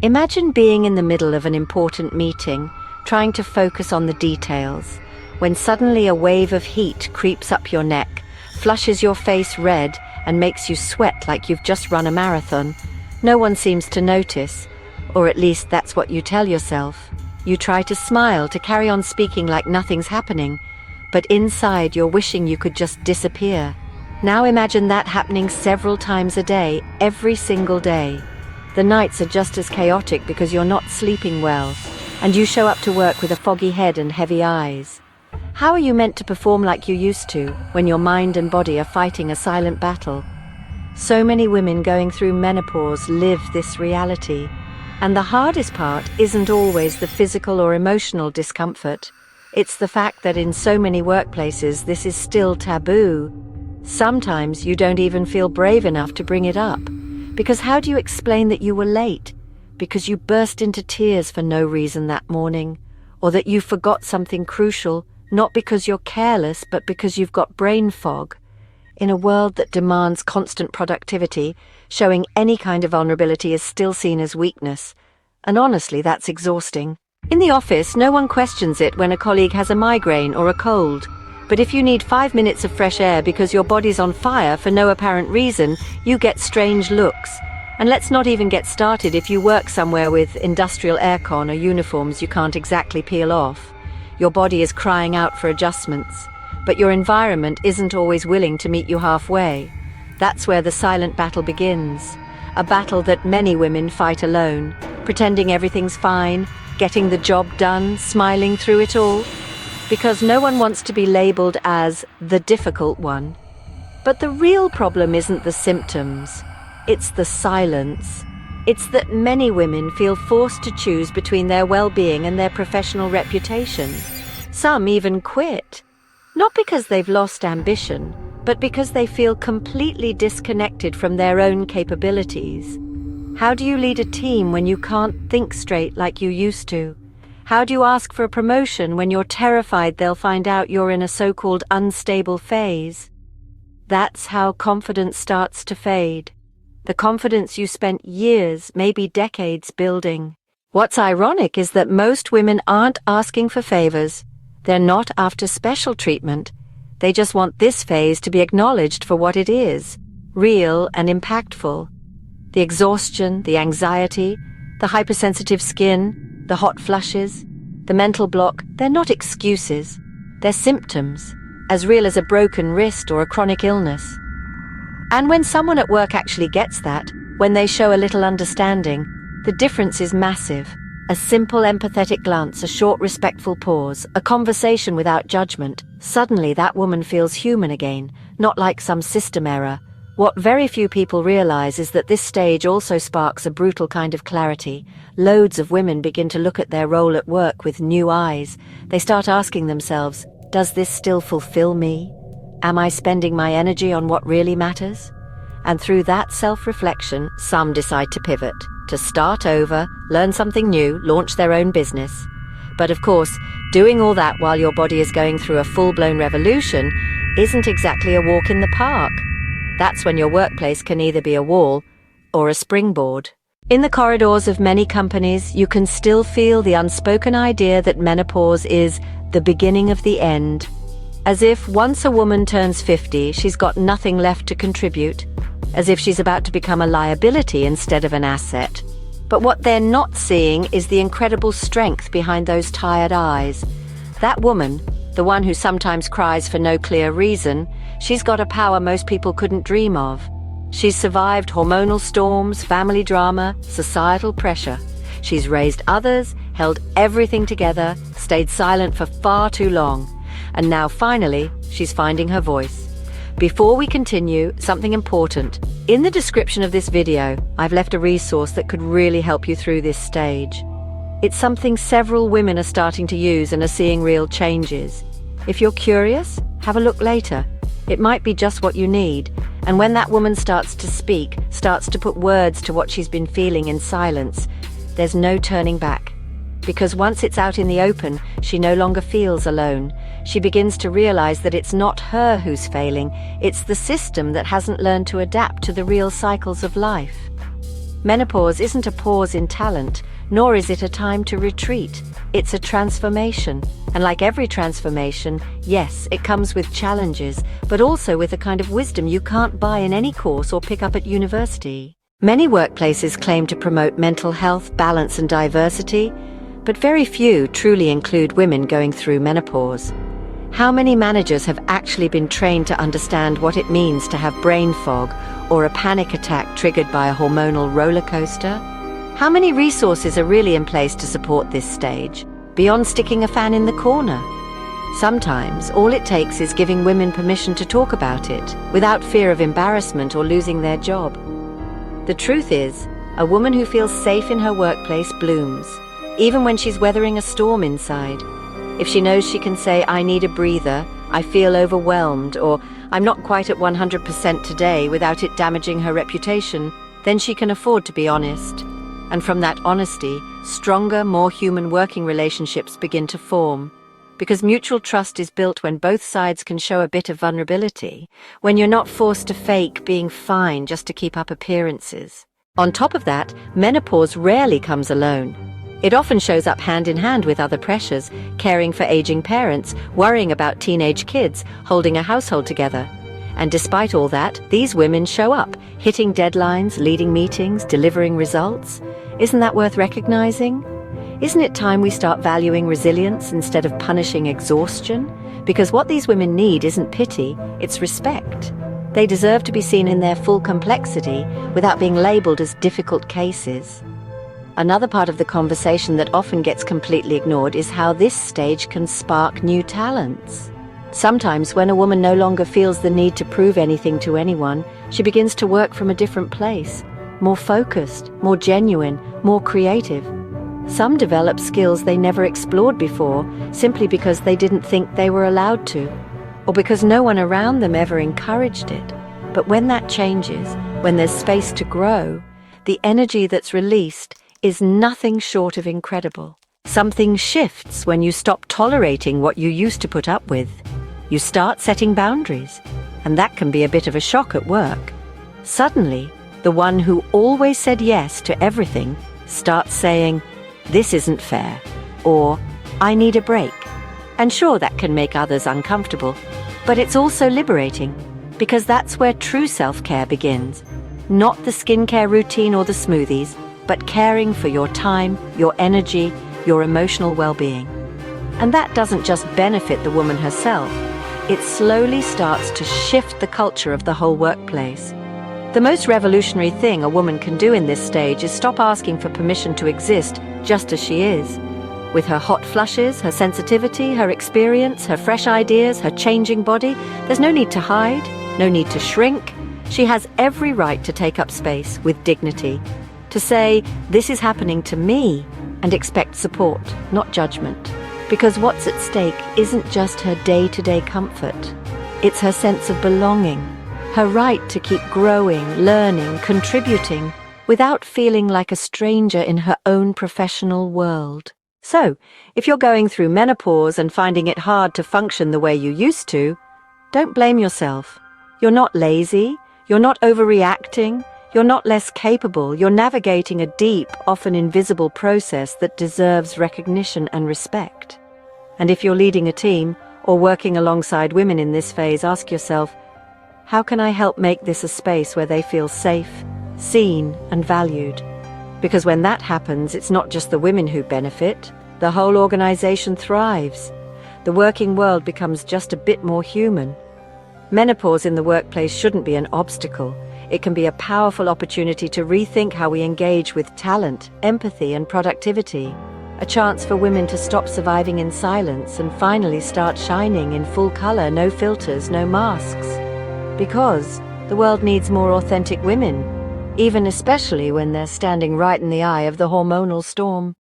Imagine being in the middle of an important meeting, trying to focus on the details, when suddenly a wave of heat creeps up your neck, flushes your face red, and makes you sweat like you've just run a marathon. No one seems to notice, or at least that's what you tell yourself. You try to smile, to carry on speaking like nothing's happening, but inside you're wishing you could just disappear. Now imagine that happening several times a day, every single day. The nights are just as chaotic because you're not sleeping well, and you show up to work with a foggy head and heavy eyes. How are you meant to perform like you used to, when your mind and body are fighting a silent battle? So many women going through menopause live this reality, and the hardest part isn't always the physical or emotional discomfort. It's the fact that in so many workplaces this is still taboo. Sometimes you don't even feel brave enough to bring it up. Because how do you explain that you were late? Because you burst into tears for no reason that morning? Or that you forgot something crucial, not because you're careless, but because you've got brain fog? In a world that demands constant productivity, showing any kind of vulnerability is still seen as weakness. And honestly, that's exhausting. In the office, no one questions it when a colleague has a migraine or a cold. But if you need 5 minutes of fresh air because your body's on fire for no apparent reason, you get strange looks. And let's not even get started if you work somewhere with industrial aircon or uniforms you can't exactly peel off. Your body is crying out for adjustments, but your environment isn't always willing to meet you halfway. That's where the silent battle begins. A battle that many women fight alone, pretending everything's fine, getting the job done, smiling through it all. Because no one wants to be labeled as the difficult one. But the real problem isn't the symptoms, it's the silence. It's that many women feel forced to choose between their well-being and their professional reputation. Some even quit. Not because they've lost ambition, but because they feel completely disconnected from their own capabilities. How do you lead a team when you can't think straight like you used to? How do you ask for a promotion when you're terrified they'll find out you're in a so-called unstable phase? That's how confidence starts to fade. The confidence you spent years, maybe decades, building. What's ironic is that most women aren't asking for favors. They're not after special treatment. They just want this phase to be acknowledged for what it is, real and impactful. The exhaustion, the anxiety, the hypersensitive skin, the hot flushes, the mental block, they're not excuses. They're symptoms, as real as a broken wrist or a chronic illness. And when someone at work actually gets that, when they show a little understanding, the difference is massive. A simple empathetic glance, a short respectful pause, a conversation without judgment. Suddenly that woman feels human again, not like some system error. What very few people realize is that this stage also sparks a brutal kind of clarity. Loads of women begin to look at their role at work with new eyes. They start asking themselves, does this still fulfill me? Am I spending my energy on what really matters? And through that self-reflection, some decide to pivot, to start over, learn something new, launch their own business. But of course, doing all that while your body is going through a full-blown revolution isn't exactly a walk in the park. That's when your workplace can either be a wall or a springboard. In the corridors of many companies, you can still feel the unspoken idea that menopause is the beginning of the end. As if once a woman turns 50, she's got nothing left to contribute. As if she's about to become a liability instead of an asset. But what they're not seeing is the incredible strength behind those tired eyes. That woman, the one who sometimes cries for no clear reason, she's got a power most people couldn't dream of. She's survived hormonal storms, family drama, societal pressure. She's raised others, held everything together, stayed silent for far too long. And now finally, she's finding her voice. Before we continue, something important. In the description of this video, I've left a resource that could really help you through this stage. It's something several women are starting to use and are seeing real changes. If you're curious, have a look later. It might be just what you need. And when that woman starts to speak, starts to put words to what she's been feeling in silence, there's no turning back. Because once it's out in the open, she no longer feels alone. She begins to realize that it's not her who's failing, it's the system that hasn't learned to adapt to the real cycles of life. Menopause isn't a pause in talent, nor is it a time to retreat. It's a transformation. And like every transformation, yes, it comes with challenges, but also with a kind of wisdom you can't buy in any course or pick up at university. Many workplaces claim to promote mental health, balance, and diversity, but very few truly include women going through menopause. How many managers have actually been trained to understand what it means to have brain fog or a panic attack triggered by a hormonal roller coaster? How many resources are really in place to support this stage, beyond sticking a fan in the corner? Sometimes all it takes is giving women permission to talk about it, without fear of embarrassment or losing their job. The truth is, a woman who feels safe in her workplace blooms, even when she's weathering a storm inside. If she knows she can say, "I need a breather," "I feel overwhelmed," or "I'm not quite at 100% today," without it damaging her reputation, then she can afford to be honest. And from that honesty, stronger, more human working relationships begin to form. Because mutual trust is built when both sides can show a bit of vulnerability, when you're not forced to fake being fine just to keep up appearances. On top of that, menopause rarely comes alone. It often shows up hand in hand with other pressures, caring for aging parents, worrying about teenage kids, holding a household together. And despite all that, these women show up, hitting deadlines, leading meetings, delivering results. Isn't that worth recognizing? Isn't it time we start valuing resilience instead of punishing exhaustion? Because what these women need isn't pity, it's respect. They deserve to be seen in their full complexity without being labeled as difficult cases. Another part of the conversation that often gets completely ignored is how this stage can spark new talents. Sometimes when a woman no longer feels the need to prove anything to anyone, she begins to work from a different place, more focused, more genuine, more creative. Some develop skills they never explored before, simply because they didn't think they were allowed to, or because no one around them ever encouraged it. But when that changes, when there's space to grow, the energy that's released is nothing short of incredible. Something shifts when you stop tolerating what you used to put up with. You start setting boundaries, and that can be a bit of a shock at work. Suddenly, the one who always said yes to everything starts saying, "This isn't fair," or "I need a break." And sure, that can make others uncomfortable, but it's also liberating, because that's where true self-care begins. Not the skincare routine or the smoothies, but caring for your time, your energy, your emotional well-being. And that doesn't just benefit the woman herself, it slowly starts to shift the culture of the whole workplace. The most revolutionary thing a woman can do in this stage is stop asking for permission to exist just as she is. With her hot flushes, her sensitivity, her experience, her fresh ideas, her changing body, there's no need to hide, no need to shrink. She has every right to take up space with dignity, to say, "This is happening to me," and expect support, not judgment. Because what's at stake isn't just her day-to-day comfort. It's her sense of belonging, her right to keep growing, learning, contributing, without feeling like a stranger in her own professional world. So, if you're going through menopause and finding it hard to function the way you used to, don't blame yourself. You're not lazy, you're not overreacting, you're not less capable, you're navigating a deep, often invisible process that deserves recognition and respect. And if you're leading a team or working alongside women in this phase, ask yourself, how can I help make this a space where they feel safe, seen, and valued? Because when that happens, it's not just the women who benefit, the whole organization thrives. The working world becomes just a bit more human. Menopause in the workplace shouldn't be an obstacle. It can be a powerful opportunity to rethink how we engage with talent, empathy, and productivity. A chance for women to stop surviving in silence and finally start shining in full color, no filters, no masks. Because the world needs more authentic women, even especially when they're standing right in the eye of the hormonal storm.